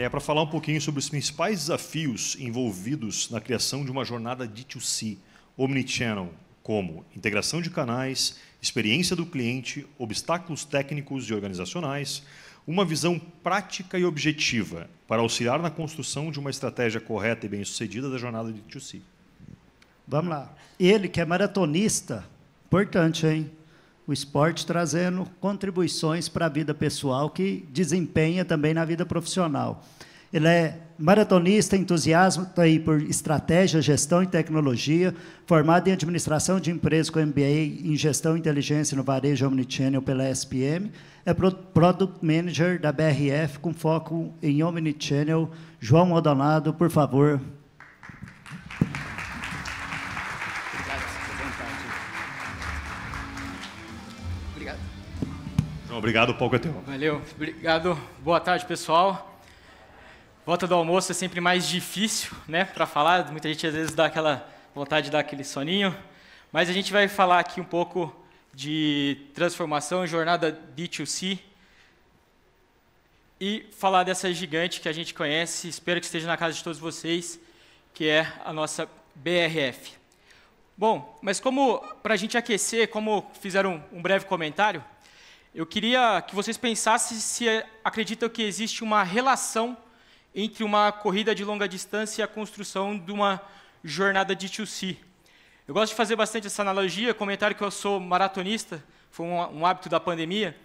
para falar um pouquinho sobre os principais desafios envolvidos na criação de uma jornada D2C, Omnichannel, como integração de canais, experiência do cliente, obstáculos técnicos e organizacionais, uma visão prática e objetiva para auxiliar na construção de uma estratégia correta e bem-sucedida da jornada D2C. Vamos lá. Ele que é maratonista, importante, hein? O esporte trazendo contribuições para a vida pessoal que desempenha também na vida profissional. Ele é maratonista, entusiasta aí por estratégia, gestão e tecnologia, formado em administração de empresas com MBA em gestão e inteligência no varejo Omnichannel pela SPM, é Product Manager da BRF com foco em Omnichannel. João Maldonado, por favor. Obrigado, o palco é teu. Valeu, obrigado. Boa tarde, pessoal. Volta do almoço é sempre mais difícil, né, para falar. Muita gente às vezes dá aquela vontade de dar aquele soninho. Mas a gente vai falar aqui um pouco de transformação, jornada D2C. E falar dessa gigante que a gente conhece, espero que esteja na casa de todos vocês, que é a nossa BRF. Bom, mas como para a gente aquecer, como fizeram um breve comentário, eu queria que vocês pensassem se acreditam que existe uma relação entre uma corrida de longa distância e a construção de uma jornada D2C. Eu gosto de fazer bastante essa analogia, comentário que eu sou maratonista, foi um hábito da pandemia,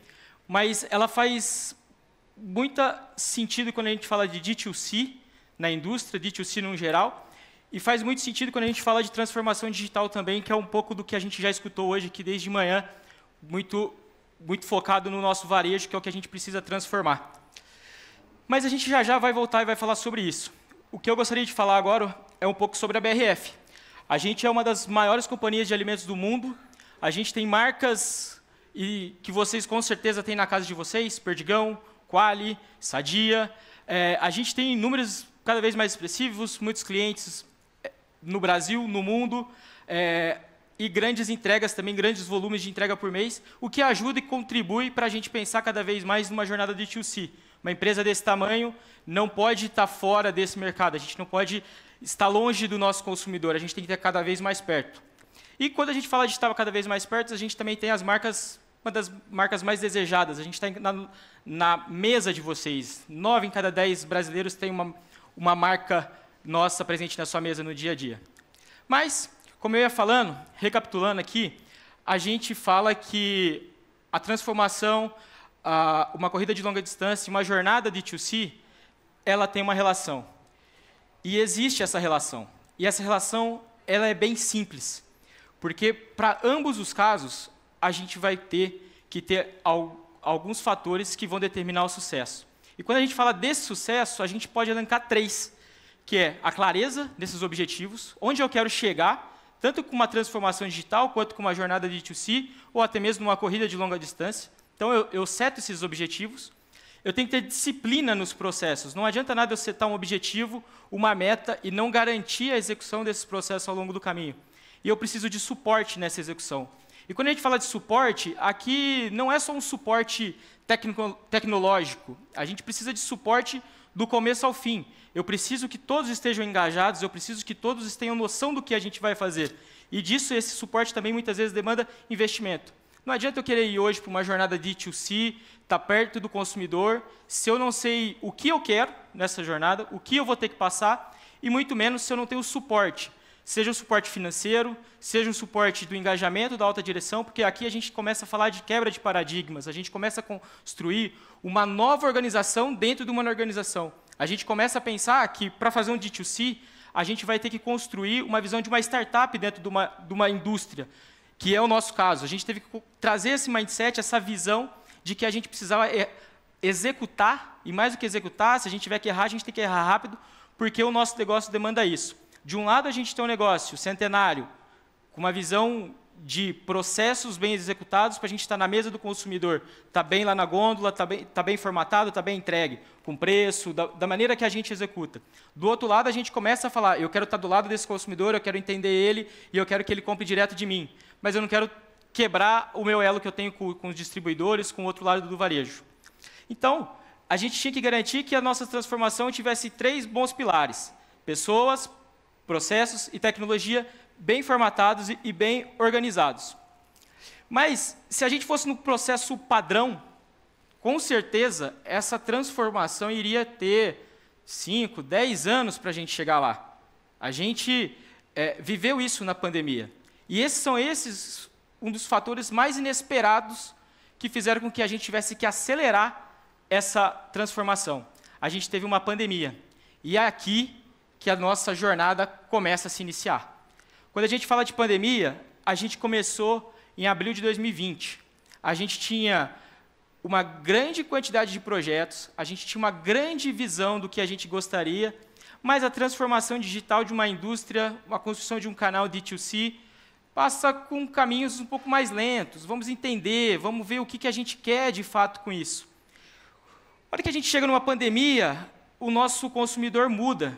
mas ela faz muito sentido quando a gente fala de D2C na indústria, D2C no geral, e faz muito sentido quando a gente fala de transformação digital também, que é um pouco do que a gente já escutou hoje aqui desde manhã, muito focado no nosso varejo, que é o que a gente precisa transformar. Mas a gente já vai voltar e vai falar sobre isso. O que eu gostaria de falar agora é um pouco sobre a BRF. A gente é uma das maiores companhias de alimentos do mundo, a gente tem marcas que vocês com certeza têm na casa de vocês, Perdigão, Quali, Sadia. A gente tem números cada vez mais expressivos, muitos clientes no Brasil, no mundo, e grandes entregas também, grandes volumes de entrega por mês, o que ajuda e contribui para a gente pensar cada vez mais numa jornada de D2C. Uma empresa desse tamanho não pode estar fora desse mercado, a gente não pode estar longe do nosso consumidor, a gente tem que estar cada vez mais perto. E quando a gente fala de estar cada vez mais perto, a gente também tem as marcas, uma das marcas mais desejadas, a gente está na mesa de vocês. 9 em cada 10 brasileiros têm uma marca nossa presente na sua mesa no dia a dia. Mas, como eu ia falando, recapitulando aqui, a gente fala que a transformação, uma corrida de longa distância, uma jornada de D2C, ela tem uma relação. E existe essa relação. E essa relação ela é bem simples. Porque, para ambos os casos, a gente vai ter que ter alguns fatores que vão determinar o sucesso. E quando a gente fala desse sucesso, a gente pode elencar 3, que é a clareza desses objetivos, onde eu quero chegar, tanto com uma transformação digital, quanto com uma jornada de D2C, ou até mesmo uma corrida de longa distância. Então, eu seto esses objetivos. Eu tenho que ter disciplina nos processos. Não adianta nada eu setar um objetivo, uma meta, e não garantir a execução desses processos ao longo do caminho. E eu preciso de suporte nessa execução. E quando a gente fala de suporte, aqui não é só um suporte tecnológico. A gente precisa de suporte do começo ao fim. Eu preciso que todos estejam engajados, eu preciso que todos tenham noção do que a gente vai fazer. E disso, esse suporte também muitas vezes demanda investimento. Não adianta eu querer ir hoje para uma jornada D2C, estar perto do consumidor, se eu não sei o que eu quero nessa jornada, o que eu vou ter que passar, e muito menos se eu não tenho suporte. Seja um suporte financeiro, seja um suporte do engajamento da alta direção, porque aqui a gente começa a falar de quebra de paradigmas, a gente começa a construir uma nova organização dentro de uma organização. A gente começa a pensar que, para fazer um D2C, a gente vai ter que construir uma visão de uma startup dentro de uma indústria, que é o nosso caso. A gente teve que trazer esse mindset, essa visão de que a gente precisava executar, e mais do que executar, se a gente tiver que errar, a gente tem que errar rápido, porque o nosso negócio demanda isso. De um lado, a gente tem um negócio centenário, com uma visão de processos bem executados para a gente estar na mesa do consumidor, está bem lá na gôndola, está bem formatado, está bem entregue, com preço, da maneira que a gente executa. Do outro lado, a gente começa a falar, eu quero estar do lado desse consumidor, eu quero entender ele e eu quero que ele compre direto de mim. Mas eu não quero quebrar o meu elo que eu tenho com os distribuidores, com o outro lado do varejo. Então, a gente tinha que garantir que a nossa transformação tivesse 3 bons pilares: pessoas, processos e tecnologia bem formatados e bem organizados. Mas, se a gente fosse no processo padrão, com certeza, essa transformação iria ter 5, 10 anos para a gente chegar lá. A gente viveu isso na pandemia. E esses um dos fatores mais inesperados que fizeram com que a gente tivesse que acelerar essa transformação. A gente teve uma pandemia. E é aqui que a nossa jornada começa a se iniciar. Quando a gente fala de pandemia, a gente começou em abril de 2020. A gente tinha uma grande quantidade de projetos, a gente tinha uma grande visão do que a gente gostaria, mas a transformação digital de uma indústria, a construção de um canal D2C, passa com caminhos um pouco mais lentos. Vamos entender, vamos ver o que a gente quer de fato com isso. Na hora que a gente chega numa pandemia, o nosso consumidor muda.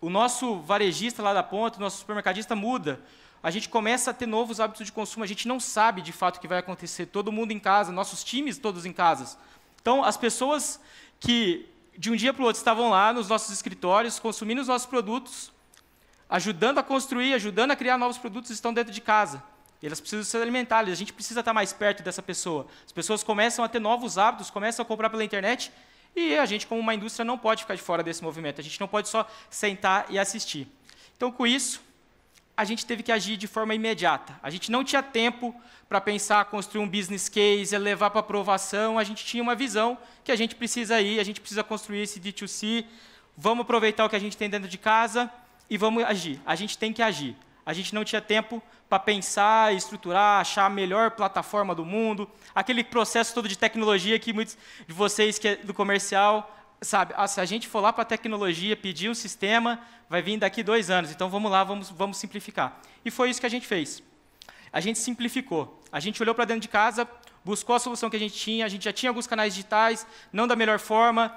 O nosso varejista lá da ponta, o nosso supermercadista muda. A gente começa a ter novos hábitos de consumo, a gente não sabe de fato o que vai acontecer. Todo mundo em casa, nossos times todos em casa. Então, as pessoas que de um dia para o outro estavam lá nos nossos escritórios, consumindo os nossos produtos, ajudando a construir, ajudando a criar novos produtos, estão dentro de casa. Elas precisam ser alimentadas, a gente precisa estar mais perto dessa pessoa. As pessoas começam a ter novos hábitos, começam a comprar pela internet, e a gente, como uma indústria, não pode ficar de fora desse movimento. A gente não pode só sentar e assistir. Então, com isso, a gente teve que agir de forma imediata. A gente não tinha tempo para pensar, construir um business case, levar para aprovação. A gente tinha uma visão que a gente precisa ir, a gente precisa construir esse D2C, vamos aproveitar o que a gente tem dentro de casa e vamos agir. A gente tem que agir. A gente não tinha tempo para pensar, estruturar, achar a melhor plataforma do mundo, aquele processo todo de tecnologia que muitos de vocês que é do comercial, sabe, se a gente for lá para a tecnologia, pedir um sistema, vai vir daqui 2 anos, então vamos lá, vamos simplificar. E foi isso que a gente fez. A gente simplificou. A gente olhou para dentro de casa, buscou a solução que a gente já tinha alguns canais digitais, não da melhor forma,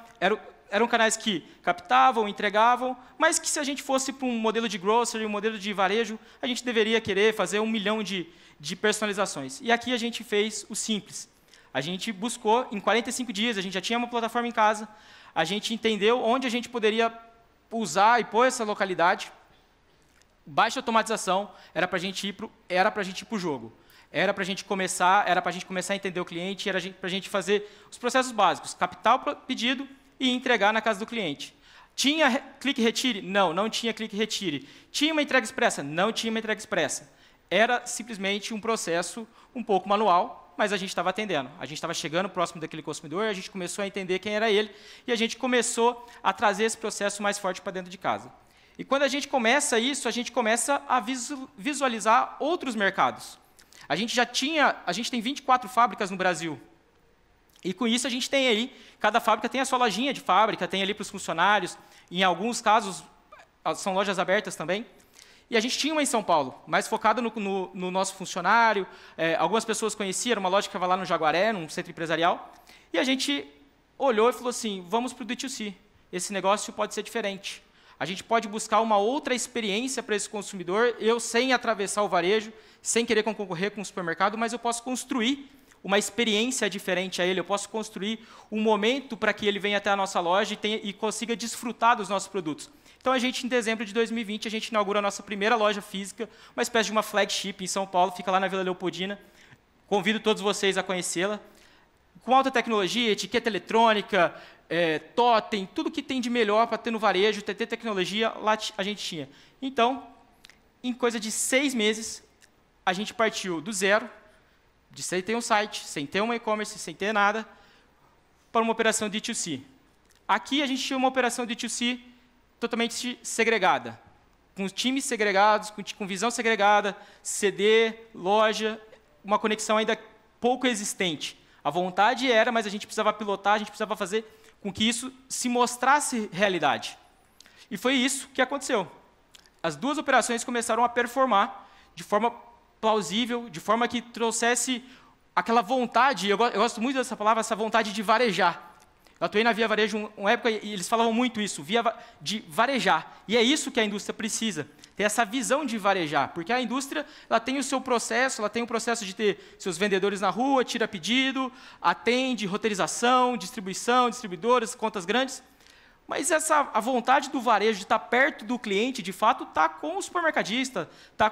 eram canais que captavam, entregavam, mas que se a gente fosse para um modelo de grocery, um modelo de varejo, a gente deveria querer fazer 1 milhão de personalizações. E aqui a gente fez o simples. A gente buscou, em 45 dias, a gente já tinha uma plataforma em casa, a gente entendeu onde a gente poderia usar e pôr essa localidade. Baixa automatização era para a gente ir para o jogo. Era para a gente começar a entender o cliente, era para a gente fazer os processos básicos, captar o pedido e entregar na casa do cliente. Tinha clique retire? Não, não tinha clique retire. Tinha uma entrega expressa? Não tinha uma entrega expressa. Era simplesmente um processo um pouco manual, mas a gente estava atendendo. A gente estava chegando próximo daquele consumidor, a gente começou a entender quem era ele, e a gente começou a trazer esse processo mais forte para dentro de casa. E quando a gente começa isso, a gente começa a visualizar outros mercados. A gente tem 24 fábricas no Brasil. E com isso a gente tem aí, cada fábrica tem a sua lojinha de fábrica, tem ali para os funcionários, em alguns casos são lojas abertas também. E a gente tinha uma em São Paulo, mais focada no nosso funcionário, algumas pessoas conheciam, era uma loja que estava lá no Jaguaré, num centro empresarial, e a gente olhou e falou assim, vamos para o D2C, esse negócio pode ser diferente. A gente pode buscar uma outra experiência para esse consumidor, eu sem atravessar o varejo, sem querer concorrer com o supermercado, mas eu posso construir uma experiência diferente a ele, eu posso construir um momento para que ele venha até a nossa loja e consiga desfrutar dos nossos produtos. Então, a gente, em dezembro de 2020, a gente inaugura a nossa primeira loja física, uma espécie de uma flagship em São Paulo, fica lá na Vila Leopoldina. Convido todos vocês a conhecê-la. Com alta tecnologia, etiqueta eletrônica, totem, tudo que tem de melhor para ter no varejo, ter tecnologia, lá a gente tinha. Então, em coisa de 6 meses, a gente partiu do zero, de sem ter um site, sem ter um e-commerce, sem ter nada, para uma operação D2C. Aqui, a gente tinha uma operação D2C totalmente segregada, com times segregados, com visão segregada, CD, loja, uma conexão ainda pouco existente. A vontade era, mas a gente precisava pilotar, a gente precisava fazer com que isso se mostrasse realidade. E foi isso que aconteceu. As 2 operações começaram a performar de forma plausível, de forma que trouxesse aquela vontade, eu gosto muito dessa palavra, essa vontade de varejar. Eu atuei na Via Varejo uma época e eles falavam muito isso, de varejar. E é isso que a indústria precisa. ter essa visão de varejar, porque a indústria ela tem o seu processo, ela tem o processo de ter seus vendedores na rua, tira pedido, atende, roteirização, distribuição, distribuidores, contas grandes. Mas a vontade do varejo de estar perto do cliente, de fato, está com o supermercadista, está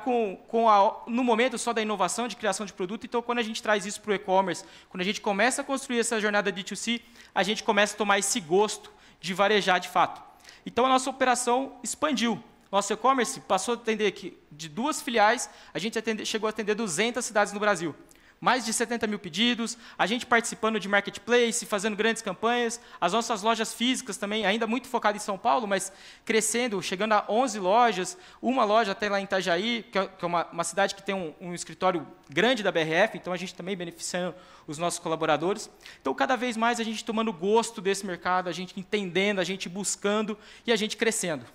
no momento só da inovação, de criação de produto. Então, quando a gente traz isso para o e-commerce, quando a gente começa a construir essa jornada D2C, a gente começa a tomar esse gosto de varejar de fato. Então, a nossa operação expandiu. Nosso e-commerce passou a atender de 2 filiais, a gente chegou a atender 200 cidades no Brasil. Mais de 70 mil pedidos, a gente participando de marketplace, fazendo grandes campanhas, as nossas lojas físicas também, ainda muito focada em São Paulo, mas crescendo, chegando a 11 lojas, uma loja até lá em Itajaí, que é uma cidade que tem um escritório grande da BRF, então a gente também beneficiando os nossos colaboradores. Então, cada vez mais a gente tomando gosto desse mercado, a gente entendendo, a gente buscando e a gente crescendo.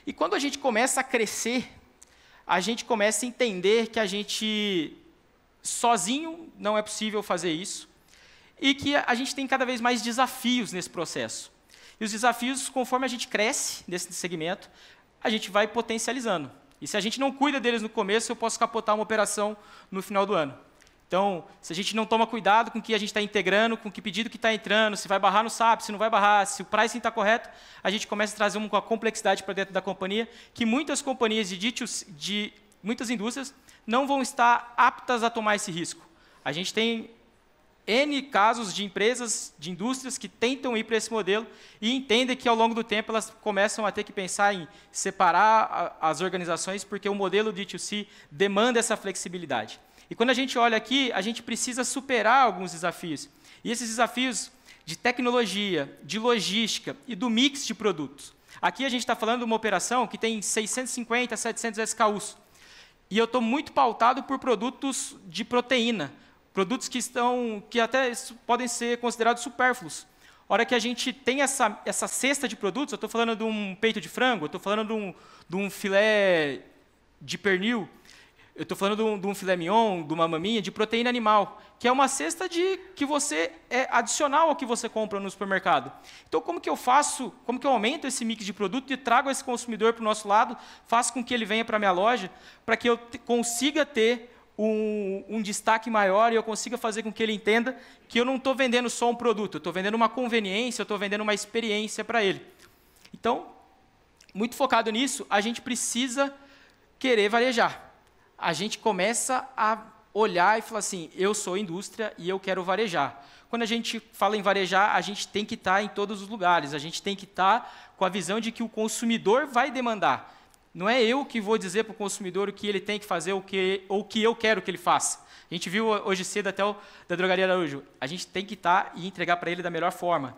E quando a gente começa a crescer, a gente começa a entender que a gente sozinho não é possível fazer isso e que a gente tem cada vez mais desafios nesse processo. E os desafios, conforme a gente cresce nesse segmento, a gente vai potencializando. E se a gente não cuida deles no começo, eu posso capotar uma operação no final do ano. Então, se a gente não toma cuidado com o que a gente está integrando, com que pedido que está entrando, se vai barrar no SAP, se não vai barrar, se o pricing está correto, a gente começa a trazer uma complexidade para dentro da companhia, que muitas companhias de muitas indústrias não vão estar aptas a tomar esse risco. A gente tem N casos de empresas, de indústrias que tentam ir para esse modelo e entendem que, ao longo do tempo, elas começam a ter que pensar em separar as organizações, porque o modelo D2C demanda essa flexibilidade. E quando a gente olha aqui, a gente precisa superar alguns desafios. E esses desafios de tecnologia, de logística e do mix de produtos. Aqui a gente está falando de uma operação que tem 650 a 700 SKUs. E eu estou muito pautado por produtos de proteína, produtos que até podem ser considerados supérfluos. A hora que a gente tem essa cesta de produtos, eu estou falando de um peito de frango, eu estou falando de um filé de pernil, eu estou falando de um filé mignon, de uma maminha, de proteína animal, que é uma cesta que você é adicional ao que você compra no supermercado. Então, como que eu aumento esse mix de produto e trago esse consumidor para o nosso lado, faço com que ele venha para a minha loja, para que eu consiga ter um destaque maior e eu consiga fazer com que ele entenda que eu não estou vendendo só um produto, eu estou vendendo uma conveniência, eu estou vendendo uma experiência para ele. Então, muito focado nisso, a gente precisa querer varejar. A gente começa a olhar e falar assim, eu sou indústria e eu quero varejar. Quando a gente fala em varejar, a gente tem que estar em todos os lugares, a gente tem que estar com a visão de que o consumidor vai demandar. Não é eu que vou dizer para o consumidor o que ele tem que fazer ou o que eu quero que ele faça. A gente viu hoje cedo até da Drogaria Araújo. A gente tem que estar e entregar para ele da melhor forma.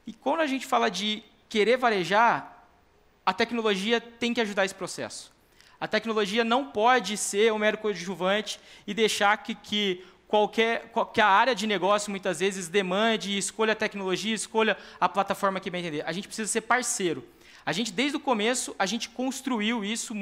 E quando a gente fala de querer varejar, a tecnologia tem que ajudar esse processo. A tecnologia não pode ser um mero coadjuvante e deixar que a área de negócio, muitas vezes, demande e escolha a tecnologia, escolha a plataforma que bem entender. A gente precisa ser parceiro. A gente, desde o começo, a gente construiu isso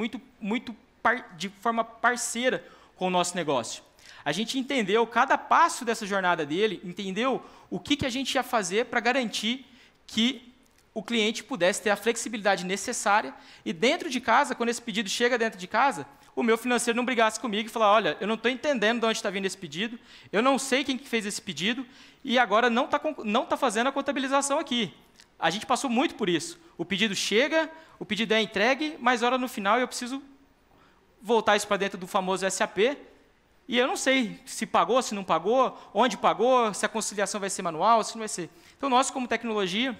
de forma parceira com o nosso negócio. A gente entendeu cada passo dessa jornada dele, entendeu o que a gente ia fazer para garantir que o cliente pudesse ter a flexibilidade necessária e, dentro de casa, quando esse pedido chega dentro de casa, o meu financeiro não brigasse comigo e falar, olha, eu não estou entendendo de onde está vindo esse pedido, eu não sei quem que fez esse pedido e agora não está fazendo a contabilização aqui. A gente passou muito por isso. O pedido chega, o pedido é entregue, mas no final eu preciso voltar isso para dentro do famoso SAP e eu não sei se pagou, se não pagou, onde pagou, se a conciliação vai ser manual, se não vai ser. Então, nós, como tecnologia,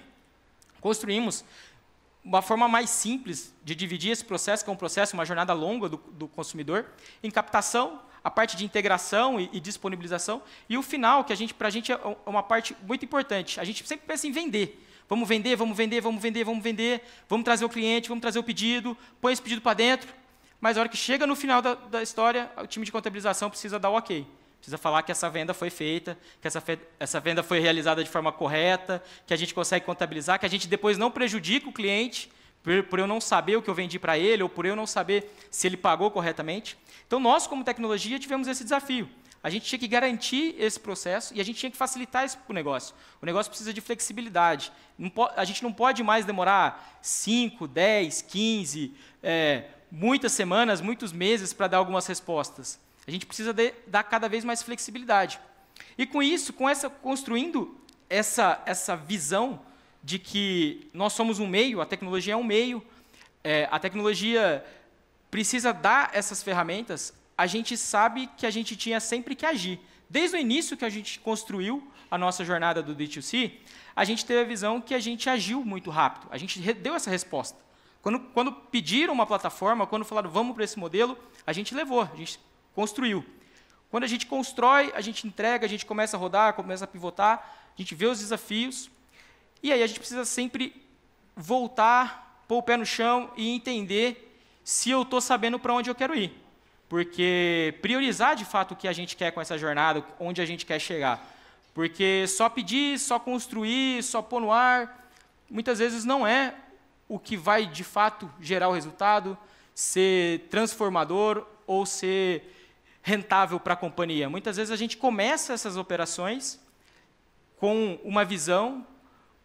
construímos uma forma mais simples de dividir esse processo, que é um processo, uma jornada longa do consumidor, em captação, a parte de integração e disponibilização, e o final, que para a gente é uma parte muito importante. A gente sempre pensa em vender. Vamos vender, vamos vender, vamos vender, vamos vender, vamos trazer o cliente, vamos trazer o pedido, põe esse pedido para dentro, mas a hora que chega no final da história, o time de contabilização precisa dar o ok. Precisa falar que essa venda foi feita, que essa venda foi realizada de forma correta, que a gente consegue contabilizar, que a gente depois não prejudica o cliente por eu não saber o que eu vendi para ele ou por eu não saber se ele pagou corretamente. Então, nós, como tecnologia, tivemos esse desafio. a gente tinha que garantir esse processo e a gente tinha que facilitar isso para o negócio. O negócio precisa de flexibilidade. A gente não pode mais demorar 5, 10, 15, muitas semanas, muitos meses para dar algumas respostas. A gente precisa dar cada vez mais flexibilidade. E com isso, construindo essa visão de que nós somos um meio, a tecnologia é um meio, a tecnologia precisa dar essas ferramentas, a gente sabe que a gente tinha sempre que agir. Desde o início que a gente construiu a nossa jornada do D2C, a gente teve a visão que a gente agiu muito rápido, a gente deu essa resposta. Quando pediram uma plataforma, quando falaram vamos para esse modelo, a gente levou, a gente construiu. Quando a gente constrói, a gente entrega, a gente começa a rodar, começa a pivotar, a gente vê os desafios, e aí a gente precisa sempre voltar, pôr o pé no chão e entender se eu estou sabendo para onde eu quero ir. Porque priorizar, de fato, o que a gente quer com essa jornada, onde a gente quer chegar. Porque só pedir, só construir, só pôr no ar, muitas vezes não é o que vai, de fato, gerar o resultado, ser transformador ou ser rentável para a companhia. Muitas vezes a gente começa essas operações com uma visão,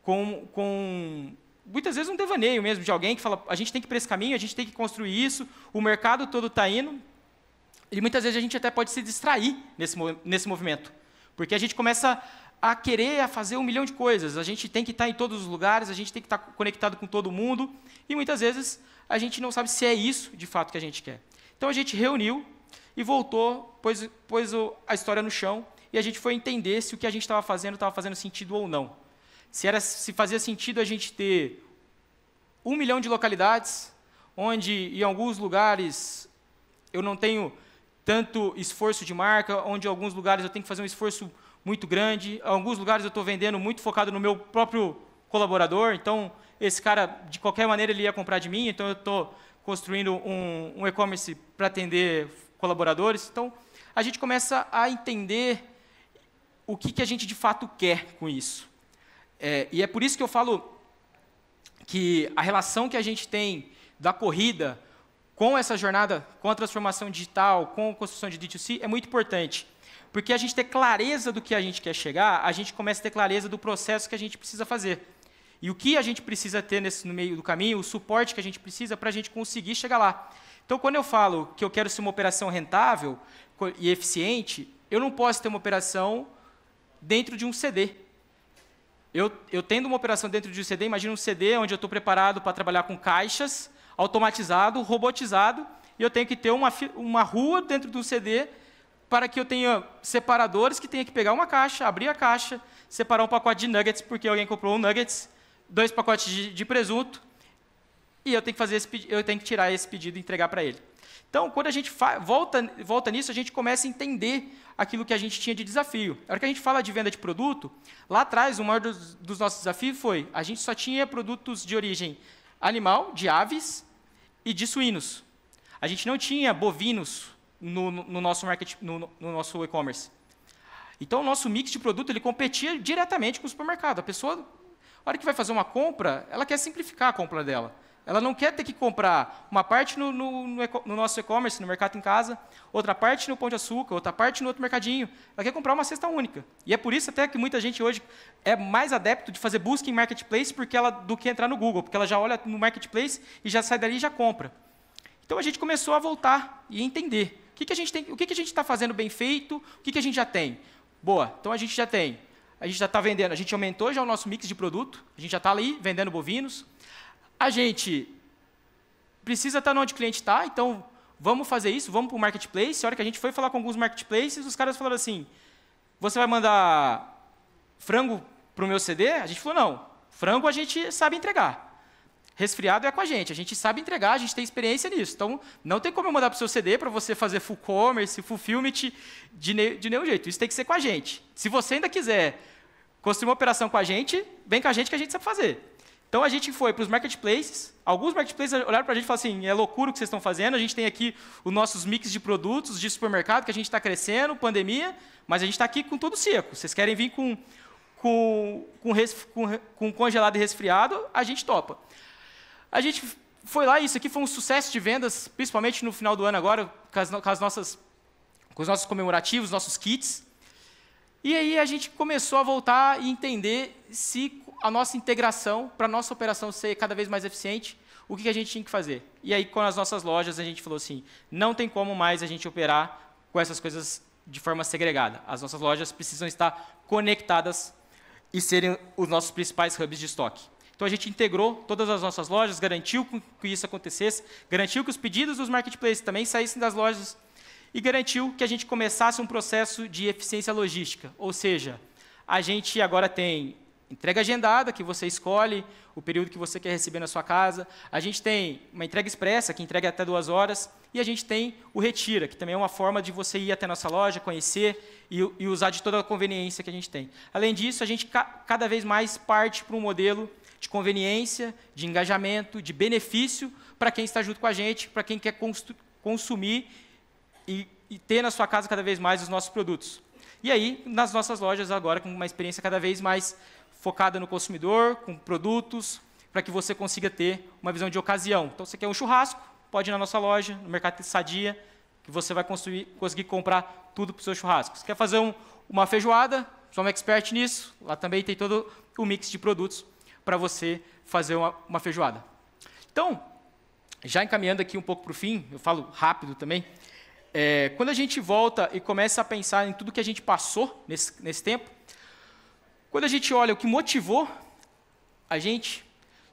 com muitas vezes um devaneio mesmo de alguém que fala, a gente tem que ir para esse caminho, a gente tem que construir isso, o mercado todo está indo, e muitas vezes a gente até pode se distrair nesse movimento, porque a gente começa a querer fazer 1 milhão de coisas, a gente tem que estar em todos os lugares, a gente tem que estar conectado com todo mundo, e muitas vezes a gente não sabe se é isso de fato que a gente quer. Então a gente reuniu e voltou, pôs a história no chão, e a gente foi entender se o que a gente estava fazendo sentido ou não. Se fazia sentido a gente ter 1 milhão de localidades, onde em alguns lugares eu não tenho tanto esforço de marca, onde em alguns lugares eu tenho que fazer um esforço muito grande, em alguns lugares eu estou vendendo muito focado no meu próprio colaborador, então esse cara, de qualquer maneira, ele ia comprar de mim, então eu estou construindo um e-commerce para atender colaboradores. Então, a gente começa a entender o que a gente de fato quer com isso. E é por isso que eu falo que a relação que a gente tem da corrida com essa jornada, com a transformação digital, com a construção de D2C, é muito importante. Porque a gente ter clareza do que a gente quer chegar, a gente começa a ter clareza do processo que a gente precisa fazer. E o que a gente precisa ter no meio do caminho, o suporte que a gente precisa para a gente conseguir chegar lá. Então, quando eu falo que eu quero ser uma operação rentável e eficiente, eu não posso ter uma operação dentro de um CD. Eu tendo uma operação dentro de um CD, imagina um CD onde eu estou preparado para trabalhar com caixas, automatizado, robotizado, e eu tenho que ter uma rua dentro de um CD para que eu tenha separadores que tenha que pegar uma caixa, abrir a caixa, separar um pacote de nuggets, porque alguém comprou um nuggets, 2 pacotes de presunto, e eu tenho que tirar esse pedido e entregar para ele. Então, quando a gente volta nisso, a gente começa a entender aquilo que a gente tinha de desafio. A hora que a gente fala de venda de produto, lá atrás, o maior dos nossos desafios foi, a gente só tinha produtos de origem animal, de aves e de suínos. A gente não tinha bovinos no nosso e-commerce. Então, o nosso mix de produto ele competia diretamente com o supermercado. A pessoa, na hora que vai fazer uma compra, ela quer simplificar a compra dela. Ela não quer ter que comprar uma parte no nosso e-commerce, no Mercado em Casa, outra parte no Pão de Açúcar, outra parte no outro mercadinho. Ela quer comprar uma cesta única. E é por isso até que muita gente hoje é mais adepto de fazer busca em Marketplace do que entrar no Google, porque ela já olha no Marketplace e já sai dali e já compra. Então, a gente começou a voltar e entender o que a gente está fazendo bem feito, o que a gente já tem. Boa, então a gente já está vendendo, a gente aumentou já o nosso mix de produto, a gente já está ali vendendo bovinos. A gente precisa estar onde o cliente está, então vamos fazer isso, vamos para o Marketplace. A hora que a gente foi falar com alguns Marketplaces, os caras falaram assim, você vai mandar frango para o meu CD? A gente falou, não, frango a gente sabe entregar. Resfriado é com a gente sabe entregar, a gente tem experiência nisso. Então, não tem como eu mandar para o seu CD para você fazer full commerce, fulfillment de nenhum jeito. Isso tem que ser com a gente. Se você ainda quiser construir uma operação com a gente, vem com a gente que a gente sabe fazer. Então, a gente foi para os marketplaces, alguns marketplaces olharam para a gente e falaram assim, é loucura o que vocês estão fazendo, a gente tem aqui os nossos mix de produtos de supermercado, que a gente está crescendo, pandemia, mas a gente está aqui com tudo seco. Vocês querem vir com congelado e resfriado, a gente topa. A gente foi lá, e isso aqui foi um sucesso de vendas, principalmente no final do ano agora, com as nossas com os nossos comemorativos, nossos kits. E aí a gente começou a voltar e entender se a nossa integração, para a nossa operação ser cada vez mais eficiente, o que a gente tinha que fazer. E aí, com as nossas lojas, a gente falou assim, não tem como mais a gente operar com essas coisas de forma segregada. As nossas lojas precisam estar conectadas e serem os nossos principais hubs de estoque. Então, a gente integrou todas as nossas lojas, garantiu que isso acontecesse, garantiu que os pedidos dos marketplaces também saíssem das lojas e garantiu que a gente começasse um processo de eficiência logística. Ou seja, a gente agora tem entrega agendada, que você escolhe o período que você quer receber na sua casa. A gente tem uma entrega expressa, que entrega até 2 horas. E a gente tem o Retira, que também é uma forma de você ir até a nossa loja, conhecer e usar de toda a conveniência que a gente tem. Além disso, a gente cada vez mais parte para um modelo de conveniência, de engajamento, de benefício para quem está junto com a gente, para quem quer consumir e ter na sua casa cada vez mais os nossos produtos. E aí, nas nossas lojas agora, com uma experiência cada vez mais focada no consumidor, com produtos, para que você consiga ter uma visão de ocasião. Então, você quer um churrasco, pode ir na nossa loja, no Mercado Sadia, que você vai conseguir comprar tudo para o seu churrasco. Você quer fazer uma feijoada, sou um expert nisso, lá também tem todo o mix de produtos para você fazer uma feijoada. Então, já encaminhando aqui um pouco para o fim, eu falo rápido também, quando a gente volta e começa a pensar em tudo que a gente passou nesse tempo, quando a gente olha o que motivou a gente,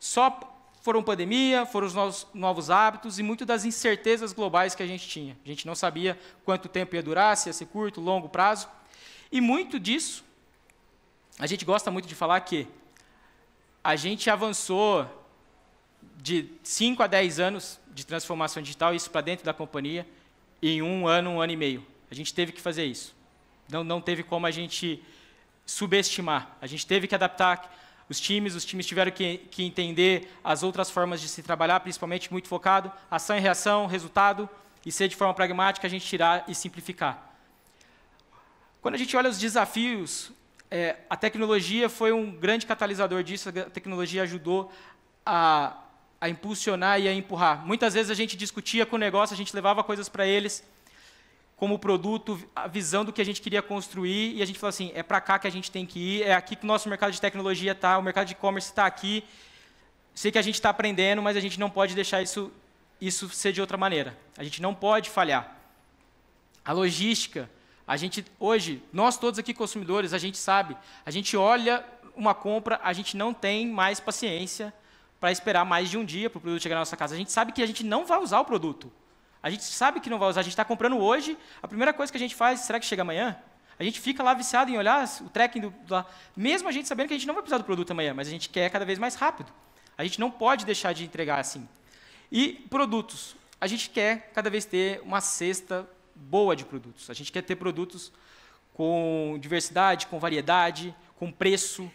só foram pandemia, foram os novos hábitos e muito das incertezas globais que a gente tinha. A gente não sabia quanto tempo ia durar, se ia ser curto, longo prazo. E muito disso, a gente gosta muito de falar que a gente avançou de 5 a 10 anos de transformação digital, isso para dentro da companhia, em 1 ano e meio. A gente teve que fazer isso. Não teve como a gente subestimar. A gente teve que adaptar os times tiveram que entender as outras formas de se trabalhar, principalmente muito focado, ação e reação, resultado, e ser de forma pragmática, a gente tirar e simplificar. Quando a gente olha os desafios, a tecnologia foi um grande catalisador disso, a tecnologia ajudou a impulsionar e a empurrar. Muitas vezes a gente discutia com o negócio, a gente levava coisas para eles, como produto, a visão do que a gente queria construir, e a gente falou assim, é para cá que a gente tem que ir, é aqui que o nosso mercado de tecnologia está, o mercado de e-commerce está aqui, sei que a gente está aprendendo, mas a gente não pode deixar isso ser de outra maneira. A gente não pode falhar. A logística, hoje, nós todos aqui consumidores, a gente sabe, a gente olha uma compra, a gente não tem mais paciência para esperar mais de um dia para o produto chegar na nossa casa. A gente sabe que a gente não vai usar o produto. A gente sabe que não vai usar, a gente está comprando hoje, a primeira coisa que a gente faz, será que chega amanhã? A gente fica lá viciado em olhar o tracking mesmo a gente sabendo que a gente não vai precisar do produto amanhã, mas a gente quer cada vez mais rápido. A gente não pode deixar de entregar assim. E produtos, a gente quer cada vez ter uma cesta boa de produtos. A gente quer ter produtos com diversidade, com variedade, com preço.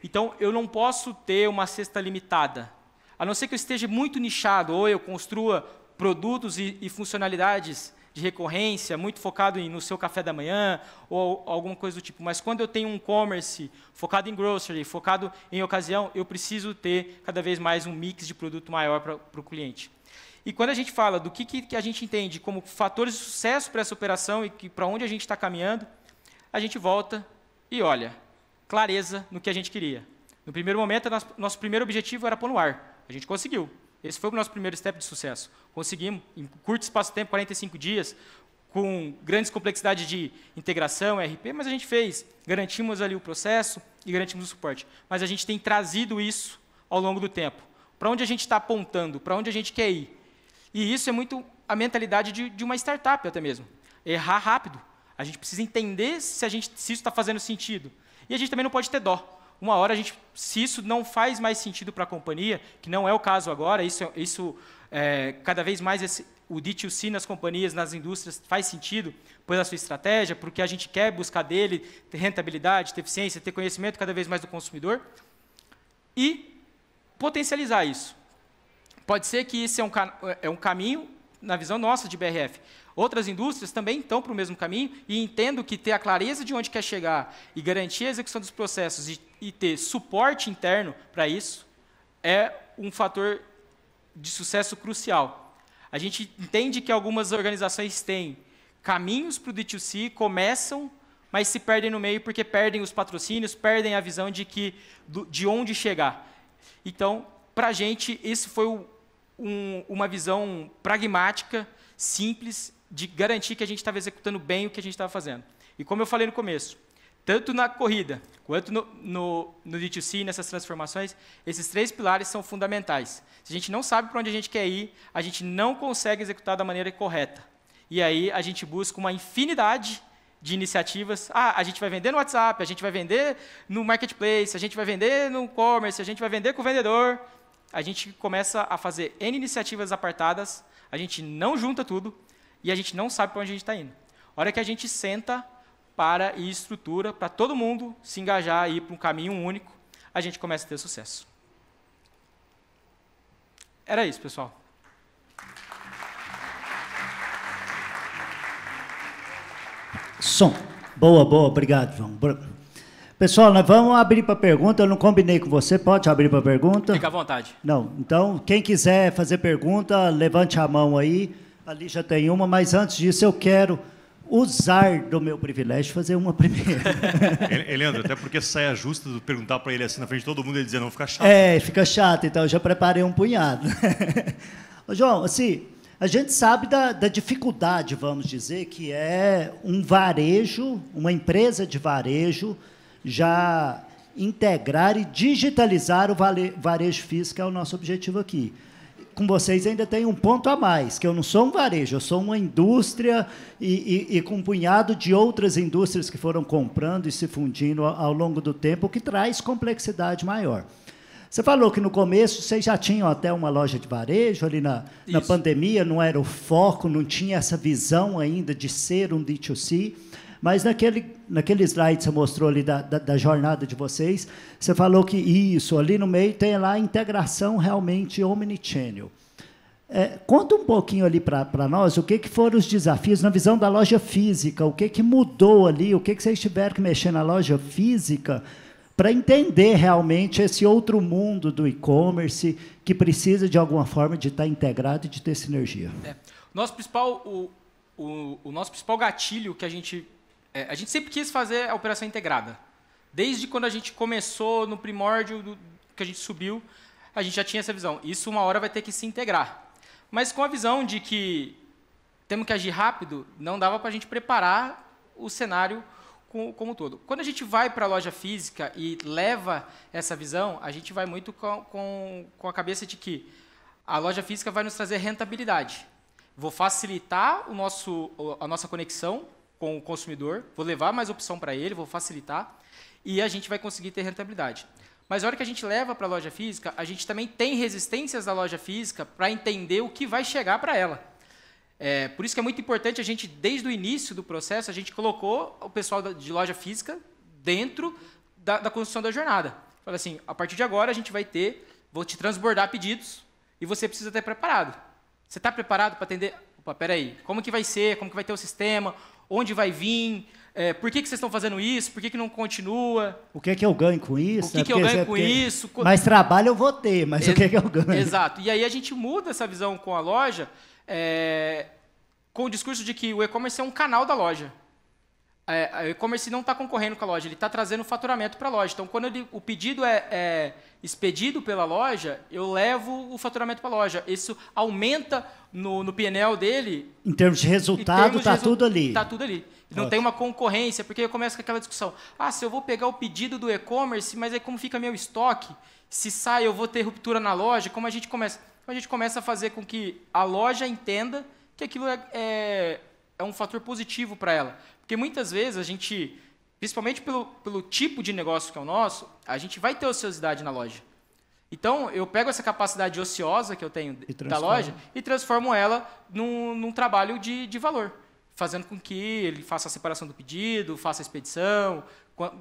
Então, eu não posso ter uma cesta limitada, a não ser que eu esteja muito nichado, ou eu construa produtos e funcionalidades de recorrência, muito focado no seu café da manhã, ou alguma coisa do tipo. Mas quando eu tenho um e-commerce focado em grocery, focado em ocasião, eu preciso ter cada vez mais um mix de produto maior para o cliente. E quando a gente fala do que a gente entende como fatores de sucesso para essa operação e para onde a gente está caminhando, a gente volta e olha, clareza no que a gente queria. No primeiro momento, nosso primeiro objetivo era pôr no ar. A gente conseguiu. Esse foi o nosso primeiro step de sucesso. Conseguimos, em curto espaço de tempo, 45 dias, com grandes complexidades de integração, RP, mas a gente fez. Garantimos ali o processo e garantimos o suporte. Mas a gente tem trazido isso ao longo do tempo. Para onde a gente está apontando, para onde a gente quer ir. E isso é muito a mentalidade de uma startup até mesmo. Errar rápido. A gente precisa entender se isso está fazendo sentido. E a gente também não pode ter dó. Uma hora, se isso não faz mais sentido para a companhia, que não é o caso agora, cada vez mais o D2C nas companhias, nas indústrias, faz sentido, pela sua estratégia, porque a gente quer buscar dele, ter rentabilidade, ter eficiência, ter conhecimento cada vez mais do consumidor, e potencializar isso. Pode ser que esse é um caminho, na visão nossa de BRF. Outras indústrias também estão para o mesmo caminho e entendo que ter a clareza de onde quer chegar e garantir a execução dos processos e ter suporte interno para isso é um fator de sucesso crucial. A gente entende que algumas organizações têm caminhos para o D2C começam, mas se perdem no meio porque perdem os patrocínios, perdem a visão de onde chegar. Então, para a gente, isso foi uma visão pragmática, simples, de garantir que a gente estava executando bem o que a gente estava fazendo. E como eu falei no começo, tanto na corrida quanto no D2C, nessas transformações, esses 3 pilares são fundamentais. Se a gente não sabe para onde a gente quer ir, a gente não consegue executar da maneira correta. E aí a gente busca uma infinidade de iniciativas. A gente vai vender no WhatsApp, a gente vai vender no Marketplace, a gente vai vender no e-commerce, a gente vai vender com o vendedor. A gente começa a fazer N iniciativas apartadas, a gente não junta tudo e a gente não sabe para onde a gente está indo. A hora que a gente senta para e estrutura para todo mundo se engajar e ir para um caminho único, a gente começa a ter sucesso. Era isso, pessoal. Som. Boa, obrigado, João. Pessoal, nós vamos abrir para pergunta. Eu não combinei com você, pode abrir para pergunta? Fica à vontade. Não, então, quem quiser fazer pergunta, levante a mão aí. Ali já tem uma, mas antes disso eu quero usar do meu privilégio fazer uma primeiro. Leandro, até porque saia justa de perguntar para ele assim na frente de todo mundo e ele dizer não, fica chato. Fica chato, então eu já preparei um punhado. Ô, João, assim, a gente sabe da dificuldade, vamos dizer, que é um varejo, uma empresa de varejo, já integrar e digitalizar o varejo físico, que é o nosso objetivo aqui. Com vocês ainda tem um ponto a mais, que eu não sou um varejo, eu sou uma indústria e com um punhado de outras indústrias que foram comprando e se fundindo ao longo do tempo, o que traz complexidade maior. Você falou que no começo vocês já tinham até uma loja de varejo, ali na pandemia, não era o foco, não tinha essa visão ainda de ser um D2C, mas naquele slide que você mostrou ali da jornada de vocês, você falou que isso, ali no meio, tem lá a integração realmente omnichannel. Conta um pouquinho ali para nós o que foram os desafios na visão da loja física, o que mudou ali, o que vocês tiveram que mexer na loja física para entender realmente esse outro mundo do e-commerce que precisa, de alguma forma, de estar integrado e de ter sinergia. O nosso principal gatilho que a gente sempre quis fazer a operação integrada. Desde quando a gente começou, no primórdio que a gente subiu, a gente já tinha essa visão. Isso uma hora vai ter que se integrar. Mas com a visão de que temos que agir rápido, não dava para a gente preparar o cenário como um todo. Quando a gente vai para a loja física e leva essa visão, a gente vai muito com a cabeça de que a loja física vai nos trazer rentabilidade. Vou facilitar a nossa conexão com o consumidor, vou levar mais opção para ele, vou facilitar, e a gente vai conseguir ter rentabilidade. Mas na hora que a gente leva para a loja física, a gente também tem resistências da loja física para entender o que vai chegar para ela. Por isso que é muito importante a gente, desde o início do processo, a gente colocou o pessoal de loja física dentro da construção da jornada. Fala assim, a partir de agora a gente vou te transbordar pedidos e você precisa estar preparado. Você está preparado para atender? Opa, peraí, como que vai ser? Como que vai ter o sistema? Onde vai vir? Por que vocês estão fazendo isso? Por que não continua? O que é que eu ganho com isso? O que eu ganho com isso? Mais trabalho eu vou ter, mas o que é que eu ganho? Exato. E aí a gente muda essa visão com a loja, com o discurso de que o e-commerce é um canal da loja. O e-commerce não está concorrendo com a loja, ele está trazendo faturamento para a loja. Então, quando o pedido é expedido pela loja, eu levo o faturamento para a loja. Isso aumenta no PNL dele. Em termos de resultado, está tudo ali. Está tudo ali. Não tem uma concorrência, porque eu começo com aquela discussão. Se eu vou pegar o pedido do e-commerce, mas aí como fica meu estoque? Se sai, eu vou ter ruptura na loja? Como a gente começa? Então, a gente começa a fazer com que a loja entenda que aquilo é um fator positivo para ela. Porque muitas vezes a gente, principalmente pelo tipo de negócio que é o nosso, a gente vai ter ociosidade na loja. Então, eu pego essa capacidade ociosa que eu tenho da loja e transformo ela num trabalho de valor, fazendo com que ele faça a separação do pedido, faça a expedição,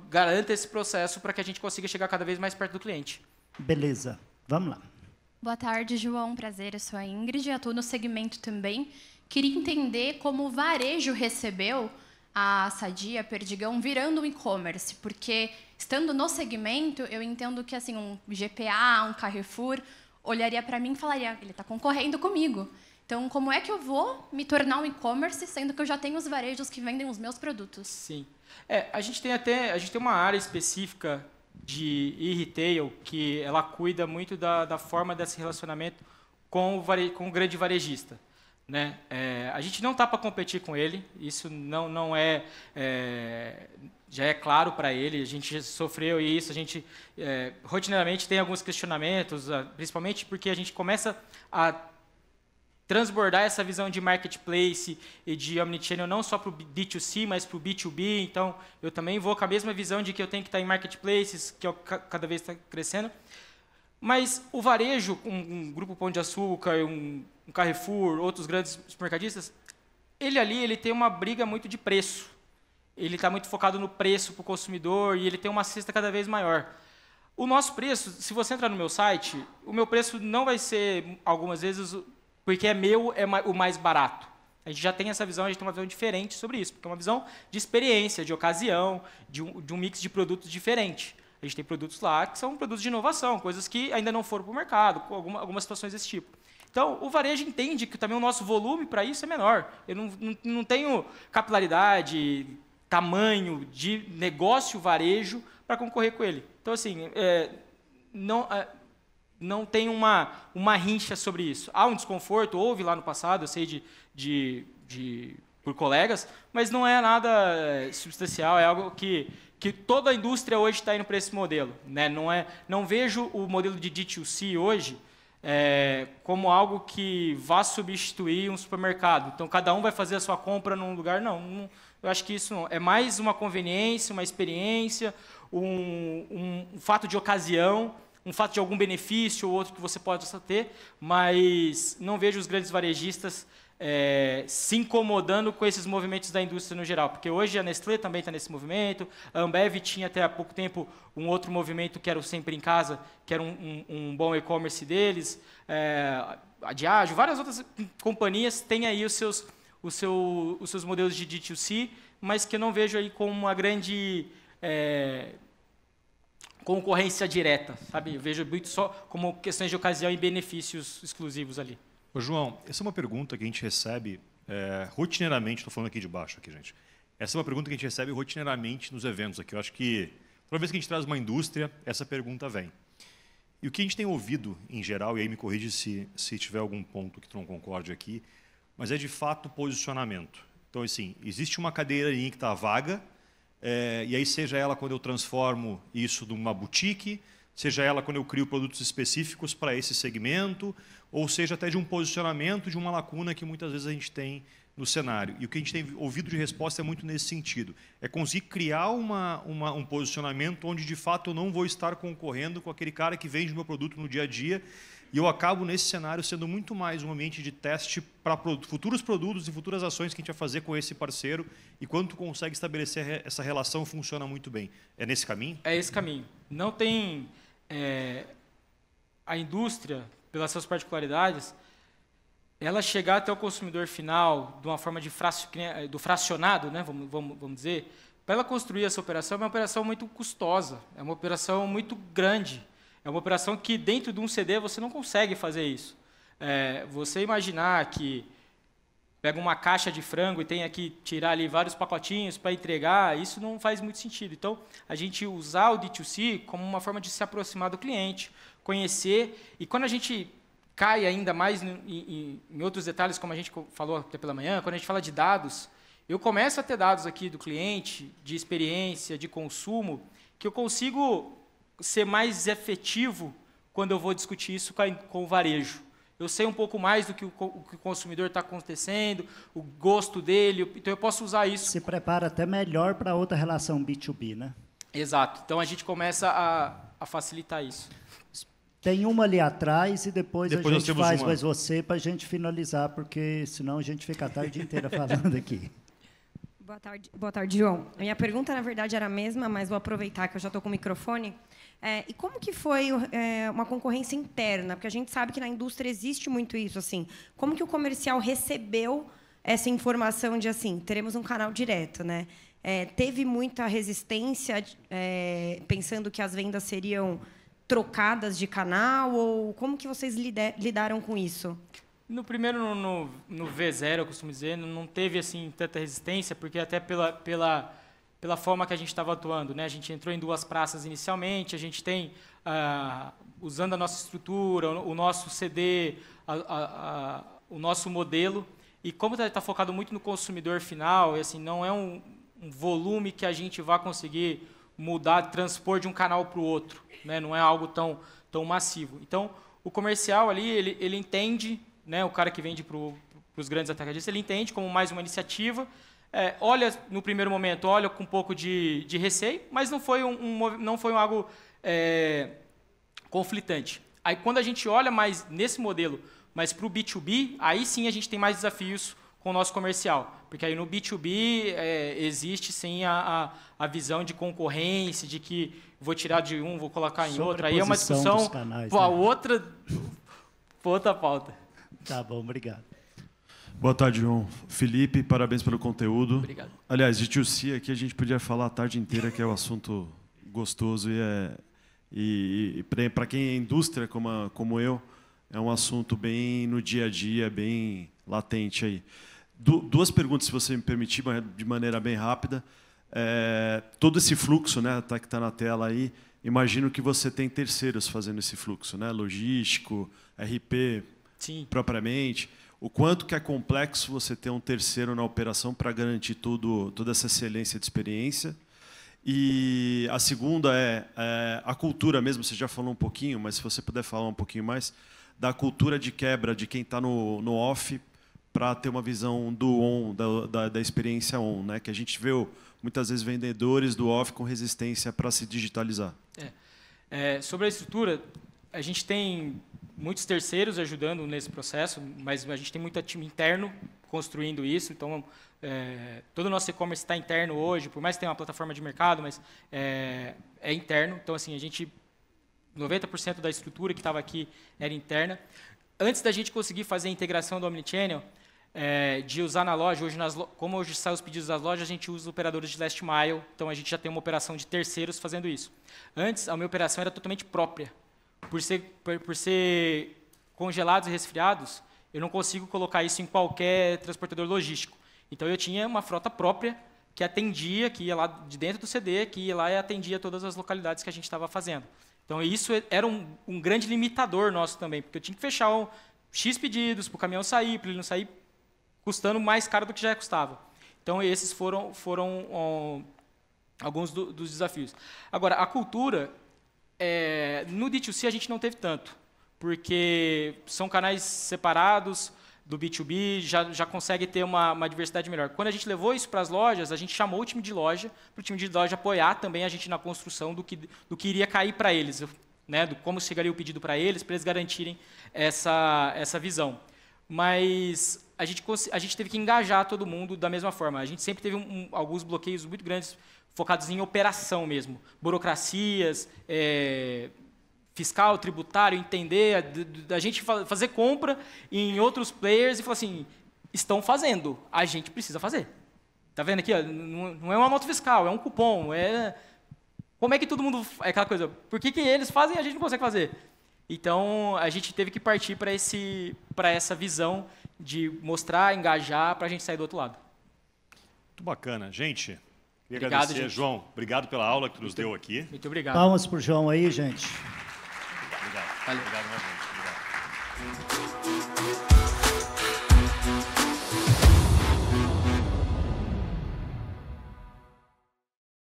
garanta esse processo para que a gente consiga chegar cada vez mais perto do cliente. Beleza. Vamos lá. Boa tarde, João. Prazer, eu sou a Ingrid, atuo no segmento também. Queria entender como o varejo recebeu a Sadia, Perdigão, virando um e-commerce, porque, estando no segmento, eu entendo que assim, um GPA, um Carrefour, olharia para mim e falaria, ele está concorrendo comigo. Então, como é que eu vou me tornar um e-commerce, sendo que eu já tenho os varejos que vendem os meus produtos? Sim. A gente tem uma área específica de e-retail que ela cuida muito da forma desse relacionamento com o grande varejista, né? A gente não está para competir com ele, isso não é, já é claro para ele, a gente sofreu isso, a gente rotineiramente tem alguns questionamentos, principalmente porque a gente começa a transbordar essa visão de marketplace e de omnichannel não só para o D2C, mas para o B2B. Então, eu também vou com a mesma visão de que eu tenho que estar em marketplaces, que cada vez está crescendo. Mas o varejo, um Grupo Pão de Açúcar, um Carrefour, outros grandes supermercadistas, ele tem uma briga muito de preço. Ele está muito focado no preço para o consumidor e ele tem uma cesta cada vez maior. O nosso preço, se você entrar no meu site, o meu preço não vai ser, algumas vezes, porque o mais barato. A gente já tem essa visão, a gente tem uma visão diferente sobre isso, porque é uma visão de experiência, de ocasião, de um mix de produtos diferente. A gente tem produtos lá que são produtos de inovação, coisas que ainda não foram para o mercado, com algumas situações desse tipo. Então, o varejo entende que também o nosso volume para isso é menor. Eu não tenho capilaridade, tamanho de negócio varejo para concorrer com ele. Então, assim, não tem uma rincha sobre isso. Há um desconforto, houve lá no passado, eu sei por colegas, mas não é nada substancial, é algo que toda a indústria hoje está indo para esse modelo, né? Não vejo o modelo de D2C hoje como algo que vá substituir um supermercado. Então, cada um vai fazer a sua compra num lugar. Não, eu acho que isso não. É mais uma conveniência, uma experiência, um fato de ocasião, um fato de algum benefício ou outro que você pode ter, mas não vejo os grandes varejistas se incomodando com esses movimentos da indústria no geral, porque hoje a Nestlé também está nesse movimento, a Ambev tinha até há pouco tempo um outro movimento que era o Sempre em Casa, que era um bom e-commerce deles, a Diageo, várias outras companhias têm aí os seus modelos de D2C, mas que eu não vejo aí como uma grande concorrência direta, sabe? Eu vejo muito só como questões de ocasião e benefícios exclusivos ali. Ô, João, essa é uma pergunta que a gente recebe rotineiramente, estou falando aqui de baixo, aqui, gente. Essa é uma pergunta que a gente recebe rotineiramente nos eventos aqui. Eu acho que toda vez que a gente traz uma indústria, essa pergunta vem. E o que a gente tem ouvido, em geral, e aí me corrige se tiver algum ponto que tu não concorde aqui, mas é de fato posicionamento. Então, assim, existe uma cadeirinha que está vaga, e aí seja ela quando eu transformo isso numa boutique, seja ela quando eu crio produtos específicos para esse segmento, ou seja até de um posicionamento de uma lacuna que muitas vezes a gente tem no cenário. E o que a gente tem ouvido de resposta é muito nesse sentido. É conseguir criar um posicionamento onde, de fato, eu não vou estar concorrendo com aquele cara que vende o meu produto no dia a dia, e eu acabo, nesse cenário, sendo muito mais um ambiente de teste para futuros produtos e futuras ações que a gente vai fazer com esse parceiro, e quando tu consegue estabelecer essa relação, funciona muito bem. É nesse caminho? É esse caminho. Não tem... a indústria, pelas suas particularidades, ela chegar até o consumidor final de uma forma do fracionado, né, vamos dizer, para ela construir essa operação, é uma operação muito custosa, é uma operação muito grande, é uma operação que dentro de um CD você não consegue fazer isso. Você imaginar que pega uma caixa de frango e tem que tirar ali vários pacotinhos para entregar, isso não faz muito sentido. Então, a gente usar o D2C como uma forma de se aproximar do cliente, conhecer, e quando a gente cai ainda mais em outros detalhes, como a gente falou até pela manhã, quando a gente fala de dados, eu começo a ter dados aqui do cliente, de experiência, de consumo, que eu consigo ser mais efetivo quando eu vou discutir isso com o varejo. Eu sei um pouco mais do que o consumidor está acontecendo, o gosto dele, então eu posso usar isso. Se prepara até melhor para outra relação B2B, né? Exato. Então a gente começa a facilitar isso. Tem uma ali atrás e depois a gente faz mais você para a gente finalizar, porque senão a gente fica a tarde inteira falando aqui. Boa tarde, João. A minha pergunta, na verdade, era a mesma, mas vou aproveitar que eu já estou com o microfone. E como que foi uma concorrência interna? Porque a gente sabe que na indústria existe muito isso. Assim, como que o comercial recebeu essa informação de, assim, teremos um canal direto, né? Teve muita resistência, pensando que as vendas seriam trocadas de canal? Ou como que vocês lidaram com isso? No primeiro, no V0, eu costumo dizer, não teve assim tanta resistência, porque até pela forma que a gente estava atuando, né? A gente entrou em 2 praças inicialmente, a gente tem, usando a nossa estrutura, o nosso CD, o nosso modelo, e como está focado muito no consumidor final, e assim, não é um volume que a gente vai conseguir mudar, transpor de um canal para o outro, né? Não é algo tão massivo. Então, o comercial ali, ele entende, né? O cara que vende para os grandes atacadistas, ele entende como mais uma iniciativa, olha, no primeiro momento, olha com um pouco de receio, mas não foi algo conflitante. Aí, quando a gente olha mais nesse modelo, mas para o B2B, aí sim a gente tem mais desafios com o nosso comercial. Porque aí no B2B existe sim a visão de concorrência, de que vou tirar de um, vou colocar em outro. Aí é uma discussão para outra pauta. Tá bom, obrigado. Boa tarde, João. Felipe, parabéns pelo conteúdo. Obrigado. Aliás, de D2C aqui a gente podia falar a tarde inteira, que é um assunto gostoso e para quem é indústria como eu, é um assunto bem no dia a dia, bem latente aí. 2 perguntas, se você me permitir, de maneira bem rápida. Todo esse fluxo, né, que está na tela aí, imagino que você tem terceiros fazendo esse fluxo, né, logístico, RP, sim, propriamente. O quanto que é complexo você ter um terceiro na operação para garantir toda essa excelência de experiência. E a segunda a cultura mesmo, você já falou um pouquinho, mas se você puder falar um pouquinho mais, da cultura de quebra de quem está no off para ter uma visão do on, da experiência on, né? Que a gente vê muitas vezes vendedores do off com resistência para se digitalizar. Sobre a estrutura, a gente tem muitos terceiros ajudando nesse processo, mas a gente tem muito time interno construindo isso. Então, todo o nosso e-commerce está interno hoje, por mais que tenha uma plataforma de mercado, mas é interno. Então, assim, 90% da estrutura que estava aqui era interna. Antes da gente conseguir fazer a integração do Omnichannel, de usar na loja, como hoje saem os pedidos das lojas, a gente usa operadores de last mile, então a gente já tem uma operação de terceiros fazendo isso. Antes, a minha operação era totalmente própria. Por ser congelados e resfriados, eu não consigo colocar isso em qualquer transportador logístico. Então, eu tinha uma frota própria que atendia, que ia lá de dentro do CD, que ia lá e atendia todas as localidades que a gente estava fazendo. Então, isso era um grande limitador nosso também, porque eu tinha que fechar X pedidos para o caminhão sair, para ele não sair custando mais caro do que já custava. Então, esses foram alguns dos desafios. Agora, a cultura, no D2C a gente não teve tanto, porque são canais separados do B2B, já consegue ter uma diversidade melhor. Quando a gente levou isso para as lojas, a gente chamou o time de loja, para o time de loja apoiar também a gente na construção do que iria cair para eles, né, do como chegaria o pedido para eles garantirem essa visão. Mas a gente teve que engajar todo mundo da mesma forma. A gente sempre teve alguns bloqueios muito grandes focados em operação mesmo, burocracias, fiscal, tributário, entender, da gente fazer compra em outros players e falar assim, estão fazendo, a gente precisa fazer. Tá vendo aqui? Ó, não é uma nota fiscal, é um cupom. Como é que todo mundo... É aquela coisa, por que eles fazem e a gente não consegue fazer? Então, a gente teve que partir para essa visão de mostrar, engajar, para a gente sair do outro lado. Muito bacana. Gente, queria Obrigado, agradecer, gente. João. Obrigado pela aula que tu nos deu aqui. Muito obrigado. Palmas para o João aí, gente. Obrigado. Valeu. Obrigado, meu gente. Obrigado.